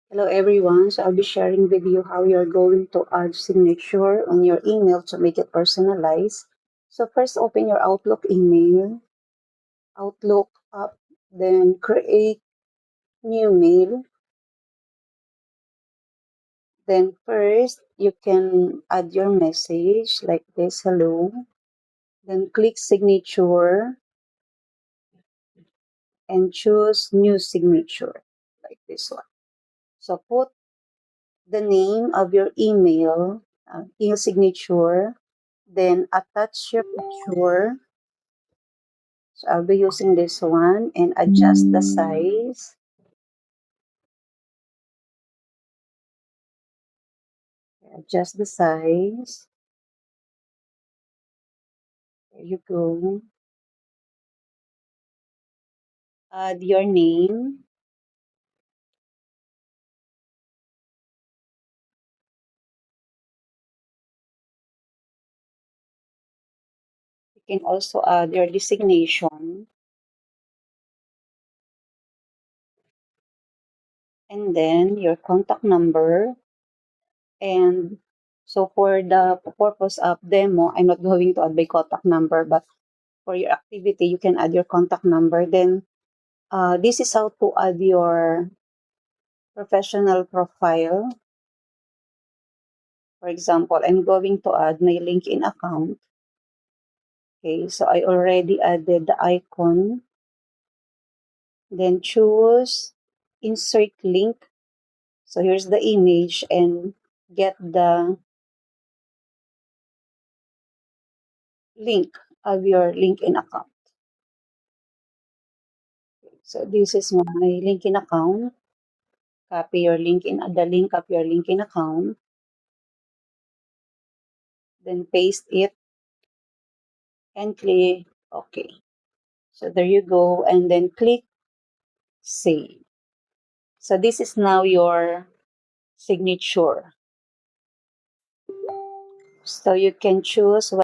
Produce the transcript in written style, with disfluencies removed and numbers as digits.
Hello everyone. So I'll be sharing with you how you're going to add signature on your email to make it personalized. So first open your Outlook email, Outlook app, then create new mail. Then first you can add your message like this, hello. Then click signature and choose new signature like this one. So put the name of your email signature, then attach your picture. So I'll be using this one and adjust the size. Adjust the size. There you go. Add your name. You can also add your designation. And then your contact number. And so for the purpose of demo, I'm not going to add my contact number, but for your activity, you can add your contact number. Then this is how to add your professional profile. For example, I'm going to add my LinkedIn account. Okay, so I already added the icon. Then choose insert link. So here's the image and get the link of your LinkedIn account. So this is my LinkedIn account. Copy your LinkedIn, the link of your LinkedIn account. Then paste it and click OK. So there you go. And then click save. So this is now your signature. So you can choose